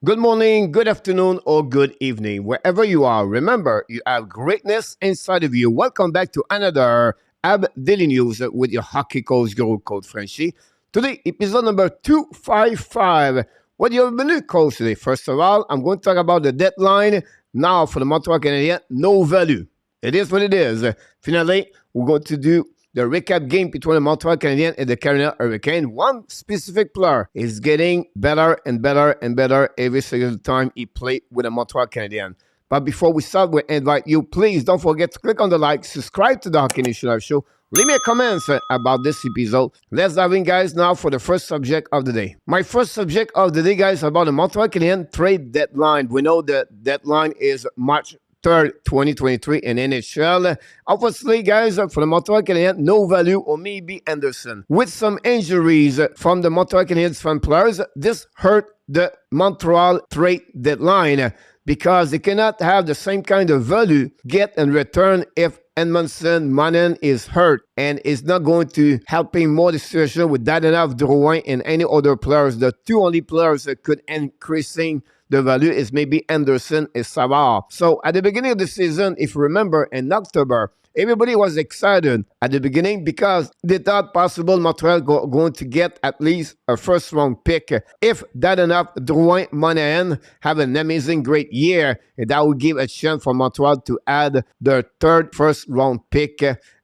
Good morning, good afternoon, or good evening, wherever you are. Remember, you have greatness inside of you. Welcome back to another Ab Daily News with your hockey coach, Guru Code Frenchy. Today, episode number 255. What do you have been coach today? First of all, I'm going to talk about the deadline. Now, for the Montreal Canadiens, no value. It is what it is. Finally, we're going to do the recap game between the Montreal Canadiens and the Carolina Hurricane. One specific player is getting better and better and better every single time he plays with the Montreal Canadiens. But before we start, we invite you, please don't forget to click on the like, subscribe to the Hockey Nation Live Show. Leave me a comment about this episode. Let's dive in, guys, now for the first subject of the day. My first subject of the day, guys, about the Montreal Canadiens trade deadline. We know the deadline is March 3rd, 2023 in NHL. Obviously, guys, for the Montreal Canadiens, no value or maybe Anderson. With some injuries from the Montreal Canadiens fan players, this hurt the Montreal trade deadline because they cannot have the same kind of value get in return if Edmondson Mannen is hurt and is not going to helping more the situation with Dadonov, Drouin, and any other players. The two only players that could increasing the value is maybe Anderson and Savard. So at the beginning of the season, if you remember, in October, everybody was excited at the beginning because they thought possible Montreal going to get at least a first-round pick. If that enough, Drouin, Monahan have an amazing, great year, and that would give a chance for Montreal to add their third first-round pick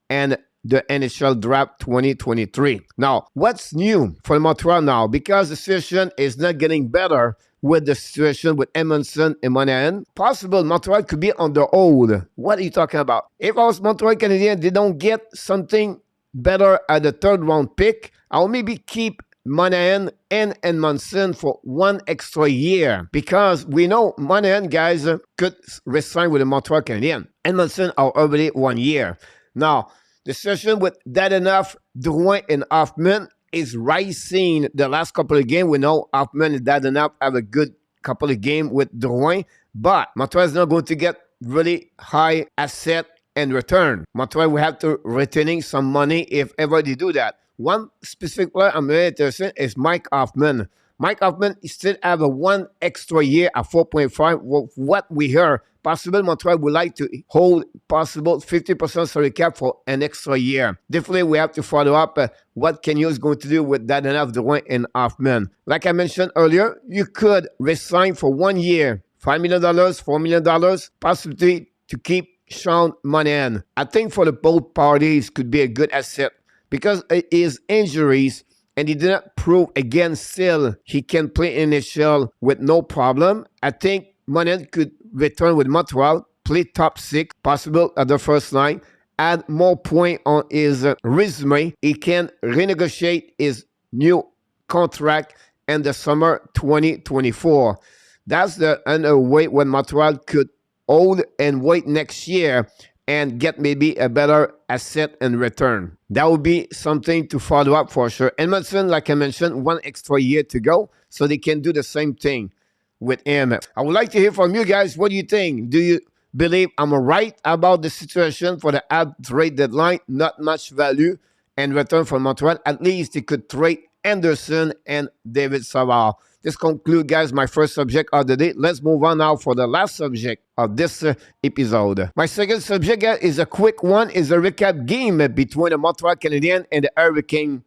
and the NHL Draft 2023. Now, what's new for Montreal now? Because the situation is not getting better with the situation with Edmondson and Monahan, possible Montreal could be on the hold. What are you talking about? If I was Montreal Canadiens, they don't get something better at the third round pick, I'll maybe keep Monahan and Edmondson for one extra year because we know Monahan, guys, could resign with the Montreal Canadiens. Edmondson are already 1 year. Now, the situation with Dadonov, Drouin, and Hoffman is rising the last couple of games. We know Hoffman and Dadonov have a good couple of games with Drouin, but Montreal is not going to get really high asset and return. Montreal will have to retaining some money if ever they do that. One specific player I'm very interested in is Mike Hoffman. Mike Hoffman still have a one extra year at 4.5. What we heard, possible Montreal would like to hold possible 50% salary cap for an extra year. Definitely, we have to follow up what Kenyon is going to do with that enough Drouin and Hoffman. Like I mentioned earlier, you could resign for 1 year, $5 million, $4 million, possibility to keep Sean Monahan. I think for the both parties could be a good asset because his injuries and he did not prove again still he can play in NHL with no problem. I think Monahan could return with Montreal, play top 6, possible at the first line, add more points on his resume. He can renegotiate his new contract in the summer 2024. That's the other way when Montreal could hold and wait next year and get maybe a better asset in return. That would be something to follow up for sure. Edmondson, like I mentioned, 1 extra year to go, so they can do the same thing with him. I would like to hear from you guys. What do you think? Do you believe I'm right about the situation for the trade deadline? Not much value in return for Montreal. At least they could trade Anderson and David Savard. This concludes, guys, my first subject of the day. Let's move on now for the last subject of this episode. My second subject, guys, is a quick one. Is a recap game between the Montreal Canadiens and the Hurricane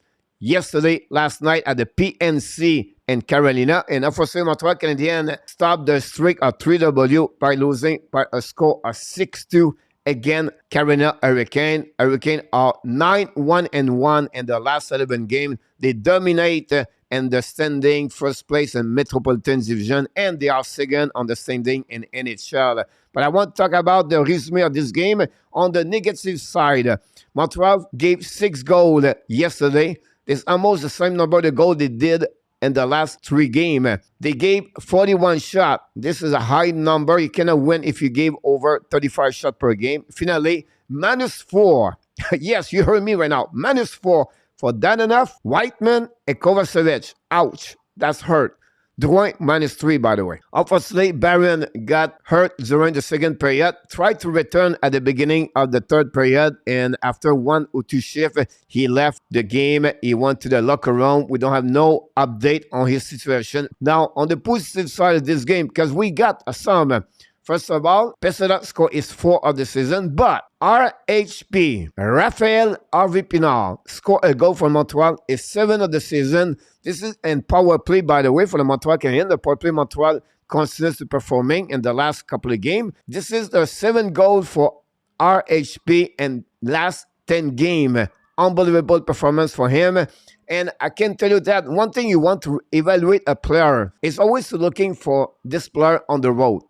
last night at the PNC in Carolina. And unfortunately, Montreal Canadiens stopped the streak of 3W by losing by a score of 6-2 against Carolina Hurricane. Hurricane are 9-1-1 in the last 11 games. They dominate in the standing first place in Metropolitan Division, and they are second on the standing in NHL. But I want to talk about the resume of this game. On the negative side, Montreal gave 6 goals yesterday. It's almost the same number of goals they did in the last 3 games. They gave 41 shots. This is a high number. You cannot win if you gave over 35 shots per game. Finally, -4. Yes, you heard me right now. -4 for Dadonov, Whiteman, and Kovacevic. Ouch, that's hurt. Drouin -3, by the way. Unfortunately, Barron got hurt during the second period, tried to return at the beginning of the third period, and after 1 or 2 shifts, he left the game. He went to the locker room. We don't have no update on his situation. Now, on the positive side of this game, because we got some. First of all, Pessoa score is 4 of the season, but RHP, Raphael Harvey Pinard, score a goal for Montreal, is 7 of the season. This is in power play, by the way, for the Montreal Canadiens. The power play Montreal continues to performing in the last couple of games. This is the 7 goal for RHP in last 10 game. Unbelievable performance for him. And I can tell you that one thing you want to evaluate a player is always looking for this player on the road.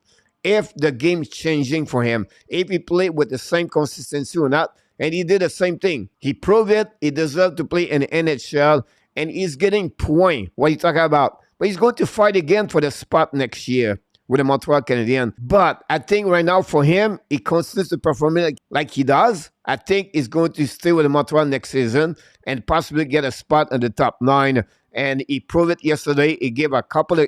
If the game's changing for him, if he played with the same consistency or not, and he did the same thing. He proved it. He deserved to play in the NHL, and he's getting point. What are you talking about? But he's going to fight again for the spot next year with the Montreal Canadiens. But I think right now for him, he continues to perform like he does. I think he's going to stay with the Montreal next season and possibly get a spot in the top 9. And he proved it yesterday. He gave a couple of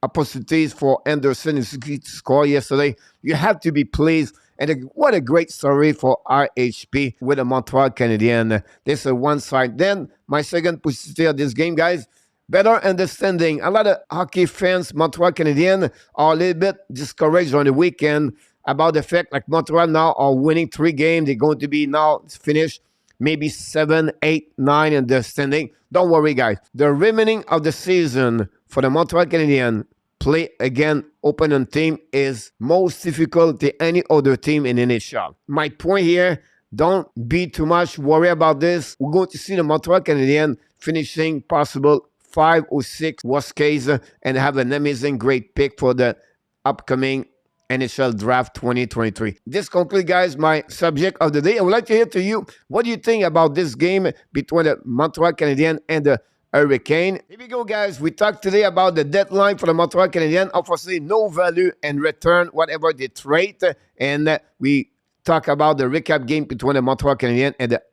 opportunities for Anderson to score yesterday. You have to be pleased. And what a great story for RHP with the Montreal Canadiens. This is one side. Then my second positivity of this game, guys, better understanding. A lot of hockey fans, Montreal Canadiens, are a little bit discouraged on the weekend about the fact like Montreal now are winning 3 games. They're going to be now finished maybe 7, 8, 9 in the standing. Don't worry, guys. The remaining of the season for the Montreal Canadiens play again open team is most difficult than any other team in NHL. My point here, don't be too much worried about this. We're going to see the Montreal Canadiens finishing possible 5 or 6 worst case and have an amazing great pick for the upcoming NHL Draft 2023. This concludes, guys, my subject of the day. I would like to hear to you, what do you think about this game between the Montreal Canadiens and the Hurricane? Here we go, guys. We talked today about the deadline for the Montreal Canadiens. Obviously, no value in return, whatever they trade. And we talk about the recap game between the Montreal Canadiens and the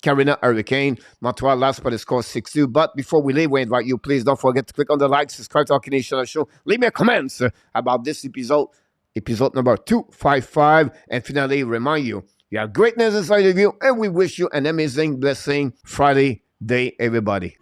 Carolina Hurricane. Montreal lost by the score 6-2. But before we leave, we invite you, please don't forget to click on the like, subscribe to our Canadian show. Leave me a comment about this episode number 255. And finally, remind you, you have greatness inside of you. And we wish you an amazing, blessing Friday day, everybody.